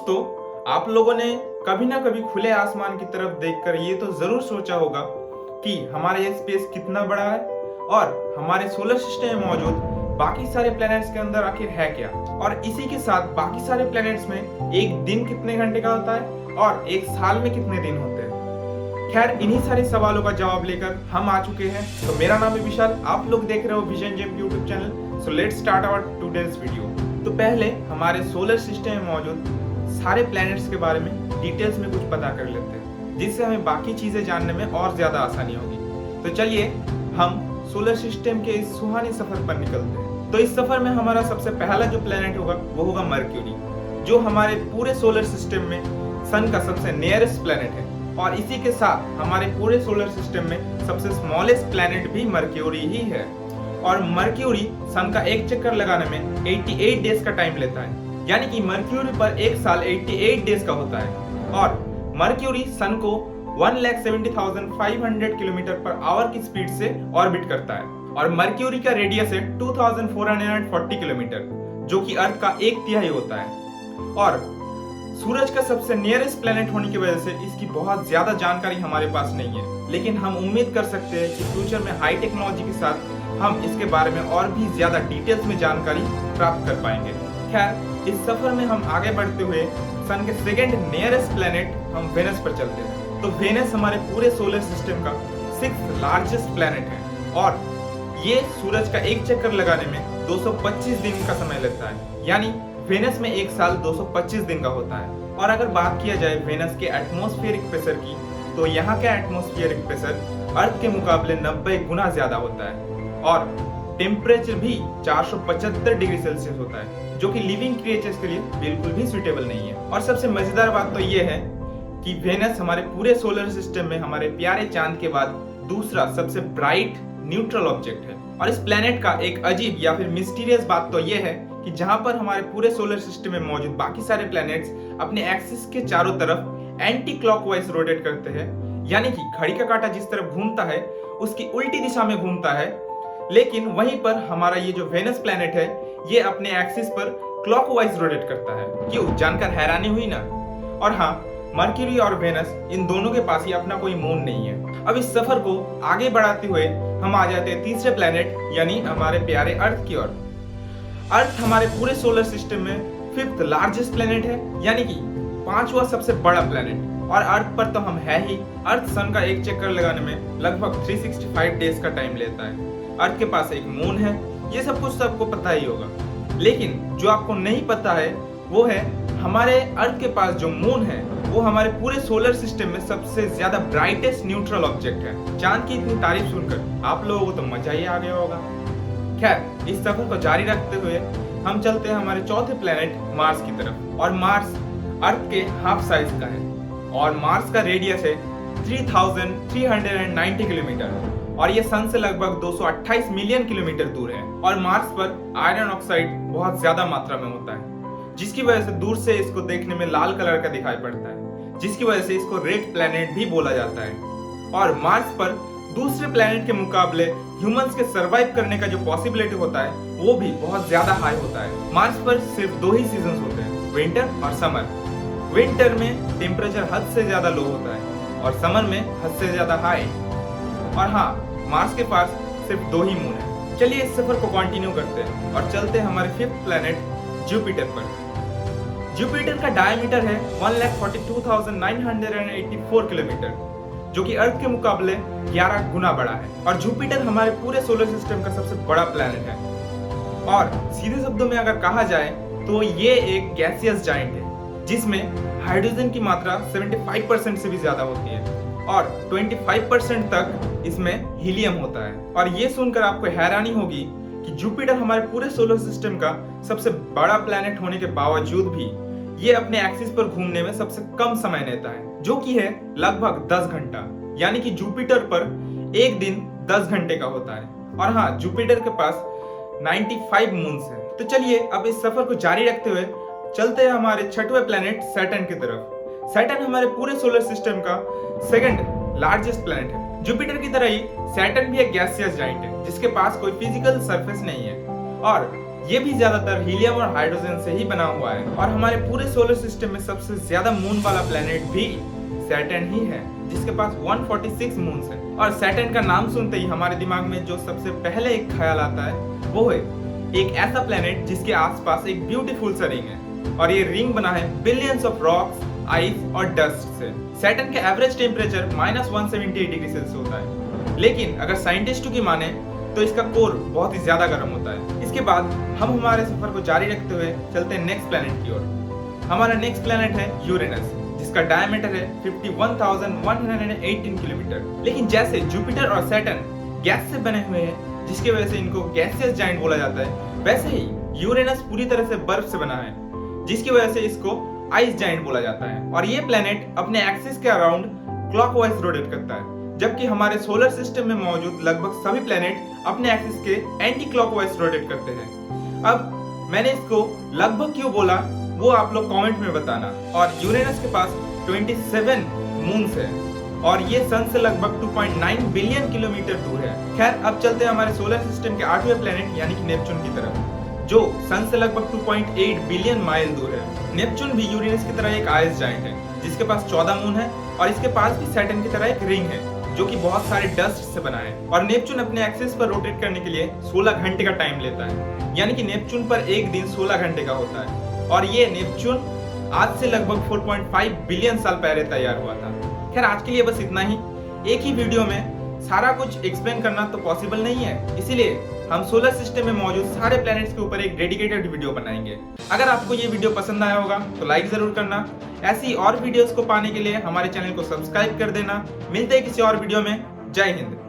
दोस्तों, आप लोगों ने कभी ना कभी खुले आसमान की तरफ देखकर ये तो जरूर सोचा होगा कि हमारा ये स्पेस कितना बड़ा है और हमारे सोलर सिस्टम में मौजूद बाकी सारे प्लैनेट्स के अंदर आखिर है क्या, और इसी के साथ बाकी सारे प्लैनेट्स में एक दिन कितने घंटे का होता है और एक साल में कितने दिन होते हैं। खैर, इन्हीं सारे सवालों का जवाब लेकर हम आ चुके हैं। तो मेरा नाम है विशाल, आप लोग देख रहे हो Vision Gem YouTube channel. So let's start our today's video. तो पहले हमारे सोलर सिस्टम में मौजूद सारे प्लैनेट्स के बारे में डिटेल्स में कुछ पता कर लेते हैं, जिससे हमें बाकी चीजें जानने में और ज्यादा आसानी होगी। तो चलिए हम सोलर सिस्टम के इस सुहाने सफर पर निकलते हैं। तो इस सफर में हमारा सबसे पहला जो प्लैनेट होगा वो होगा मर्क्यूरी, जो हमारे पूरे सोलर सिस्टम में सन का सबसे नियरेस्ट प्लैनेट है, और इसी के साथ हमारे पूरे सोलर सिस्टम में सबसे स्मॉलेस्ट प्लैनेट भी मर्क्यूरी ही है। और मर्क्यूरी सन का एक चक्कर लगाने में 88 डेज का टाइम लेता है, यानी कि मर्क्यूरी पर एक साल 88 डेज का होता है। और मर्क्यूरी सन को 1,70,500 किलोमीटर पर आवर की स्पीड से ऑर्बिट करता है, और मर्क्यूरी का रेडियस है 2,440 किलोमीटर, जो कि अर्थ का 1/3 होता है। और सूरज का सबसे नियरेस्ट प्लैनेट होने की वजह से इसकी बहुत ज्यादा जानकारी हमारे पास नहीं है, लेकिन हम उम्मीद कर सकते हैं कि फ्यूचर में हाई टेक्नोलॉजी के साथ हम इसके बारे में और भी ज्यादा डिटेल्स में जानकारी प्राप्त कर पाएंगे। खैर, इस सफर में हम आगे बढ़ते हुए सन के सेकंड नियरेस्ट प्लैनेट हम वेनस पर चलते हैं। तो वेनस हमारे पूरे सोलर सिस्टम का 6th लार्जेस्ट प्लैनेट है, और ये सूरज का एक चक्कर लगाने में 225 दिन का समय लगता है, यानी वेनस में एक साल 225 दिन का होता है। और अगर बात किया जाए वेनस के एटमॉस्फेरिक प्रेशर की, तो यहाँ का एटमॉस्फेरिक प्रेशर अर्थ के मुकाबले 90 गुना ज्यादा होता है, और टेम्परेचर भी 475 डिग्री सेल्सियस होता है, जो कि लिविंग क्रिएचर्स के लिए बिल्कुल भी सुटेबल नहीं है। और सबसे मजेदार बात तो ये है कि वेनस हमारे पूरे सोलर सिस्टम में हमारे प्यारे चांद के बाद दूसरा सबसे ब्राइट न्यूट्रल ऑब्जेक्ट है। और इस प्लैनेट का एक अजीब या फिर मिस्टीरियस बात तो ये है कि जहां पर हमारे पूरे सोलर सिस्टम में मौजूद बाकी सारे प्लैनेट्स अपने एक्सिस के चारों तरफ एंटी क्लॉकवाइज रोटेट करते हैं, यानी कि घड़ी का कांटा जिस तरफ घूमता है उसकी उल्टी दिशा में घूमता है, लेकिन वहीं पर हमारा ये जो वेनस प्लैनेट है ये अपने एक्सिस पर क्लॉकवाइज रोटेट करता है। क्यों, जानकर हैरानी हुई ना। और हाँ, मर्क्यूरी और वेनस इन दोनों के पास ही अपना कोई मून नहीं है। अब इस सफर को आगे बढ़ाते हुए हम आ जाते हैं तीसरे प्लैनेट यानी हमारे प्यारे अर्थ की ओर। अर्थ हमारे पूरे सोलर सिस्टम में 5th लार्जेस्ट प्लैनेट है, यानी कि 5वां सबसे बड़ा प्लैनेट। और अर्थ पर तो हम है ही। अर्थ सन का एक चक्कर लगाने में लगभग 365 डेज का टाइम लेता है। अर्थ के पास एक मून है, ये सब कुछ सबको पता ही होगा, लेकिन जो आपको नहीं पता है वो है हमारे अर्थ के पास जो मून है वो हमारे पूरे सोलर सिस्टम में सबसे ज्यादा ब्राइटेस्ट न्यूट्रल ऑब्जेक्ट है। चांद की इतनी तारीफ सुनकर आप लोगों को तो मजा ही आ गया होगा। खैर, इस सफर को जारी रखते हुए हम चलते हैं हमारे चौथे प्लैनेट मार्स की तरफ। और मार्स अर्थ के हाफ साइज का है, और मार्स का रेडियस है 3,390 किलोमीटर, और ये सन से लगभग 228 मिलियन किलोमीटर दूर है। और मार्स पर आयरन ऑक्साइड बहुत ज्यादा मात्रा में होता है, जिसकी वजह से दूर से इसको देखने में लाल कलर का दिखाई पड़ता है, जिसकी वजह से इसको रेड प्लैनेट भी बोला जाता है। और मार्स पर दूसरे प्लैनेट के मुकाबले ह्यूमंस के सरवाइव करने का जो पॉसिबिलिटी होता है वो भी बहुत ज्यादा हाई होता है। मार्स पर सिर्फ 2 ही सीजन होते हैं, विंटर और समर। विंटर में टेम्परेचर हद से ज्यादा लो होता है और समर में हद से ज्यादा हाई। और हाँ, मार्स के पास सिर्फ 2 ही मून है। चलिए इस सफर को कंटिन्यू करते हैं और चलते हैं हमारे 5th प्लैनेट जुपिटर पर। जुपिटर का डायमीटर है 1,42,984 किलोमीटर, जो कि अर्थ के मुकाबले 11 गुना बड़ा है। और जुपिटर हमारे पूरे सोलर सिस्टम का सबसे बड़ा प्लैनेट है, और सीधे शब्दों में अगर कहा जाए तो ये एक गैसियस जाइंट है, जिसमें हाइड्रोजन की मात्रा 75% से भी ज्यादा होती है, और 25% तक इसमें हीलियम होता है। और ये सुनकर आपको हैरानी होगी कि जुपिटर हमारे पूरे सोलर सिस्टम का सबसे बड़ा प्लैनेट होने के बावजूद भी ये अपने एक्सिस पर घूमने में सबसे कम समय लेता है, जो कि है लगभग 10 घंटा, यानी कि जुपिटर पर एक दिन 10 घंटे का होता है। और हाँ, जुपिटर के पास 95 मून्स है। तो चलिए अब इस सफर को जारी रखते हुए चलते हैं हमारे 6वें प्लैनेट सैटर्न की तरफ। सैटर्न हमारे पूरे सोलर सिस्टम का 2nd लार्जेस्ट प्लैनेट है। जुपिटर की तरह ही सैटर्न भी एक गैसियस जाइंट है, जिसके पास कोई फिजिकल सरफेस नहीं है। और ये भी ज्यादातर हीलियम और हाइड्रोजन से ही बना हुआ है और हमारे पूरे सोलर सिस्टम में सबसे ज्यादा मून वाला प्लेनेट भी सैटर्न ही है, जिसके पास 146 मून्स हैं। और सैटर्न का नाम सुनते ही हमारे दिमाग में जो सबसे पहले एक ख्याल आता है वो है एक ऐसा प्लेनेट जिसके आसपास एक ब्यूटीफुल सा रिंग है और ये रिंग बना है बिलियंस ऑफ रॉक्स, आइस और डस्ट से। सैटर्न का एवरेज टेम्परेचर -178 डिग्री सेल्सियस होता है, लेकिन अगर साइंटिस्टों की माने तो इसका कोर बहुत ही ज्यादा गर्म होता है। इसके बाद हम हमारे सफर को जारी रखते हुए चलते हैं नेक्स्ट प्लेनेट की ओर। हमारा नेक्स्ट प्लेनेट है यूरेनस, जिसका डायमीटर है 51,118 किलोमीटर। लेकिन जैसे जुपिटर और सैटर्न गैस से बने हुए हैं, जिसकी वजह से इनको गैसियस जायंट बोला जाता है, वैसे ही यूरेनस पूरी तरह से बर्फ से बना है, जिसकी वजह से इसको आइस जायंट बोला जाता है। और ये प्लेनेट अपने एक्सिस के अराउंड क्लॉकवाइज रोटेट करता है, जबकि हमारे सोलर सिस्टम में मौजूद लगभग सभी प्लेनेट अपने एक्सिस के एंटी क्लॉकवाइज रोटेट करते हैं। अब मैंने इसको लगभग क्यों बोला वो आप लोग कमेंट में बताना। और यूरेनस के पास 27 मून्स है और ये सन से लगभग 2.9 बिलियन किलोमीटर दूर है। खैर, अब चलते हैं हमारे सोलर सिस्टम के 8वें प्लेनेट यानी कि नेपच्यून की तरफ, जो सन से लगभग 2.8 बिलियन माइल दूर है। नेपच्यून भी यूरेनस की तरह एक आइस जायंट है, जिसके पास 14 मून है और इसके पास भी सैटर्न की तरह एक रिंग है जो कि बहुत सारे डस्ट से बना है। और नेपच्यून अपने एक्सिस पर रोटेट करने के लिए 16 घंटे का टाइम लेता है, यानी कि नेपच्यून पर एक दिन 16 घंटे का होता है। और ये नेपच्यून आज से लगभग 4.5 बिलियन साल पहले तैयार हुआ था। खैर, आज के लिए बस इतना ही। एक ही वीडियो में सारा कुछ एक्सप्लेन करना तो पॉसिबल नहीं है, इसीलिए हम सोलर सिस्टम में मौजूद सारे प्लैनेट्स के ऊपर एक डेडिकेटेड वीडियो बनाएंगे। अगर आपको ये वीडियो पसंद आया होगा तो लाइक जरूर करना। ऐसी और वीडियोस को पाने के लिए हमारे चैनल को सब्सक्राइब कर देना। मिलते हैं किसी और वीडियो में। जय हिंद।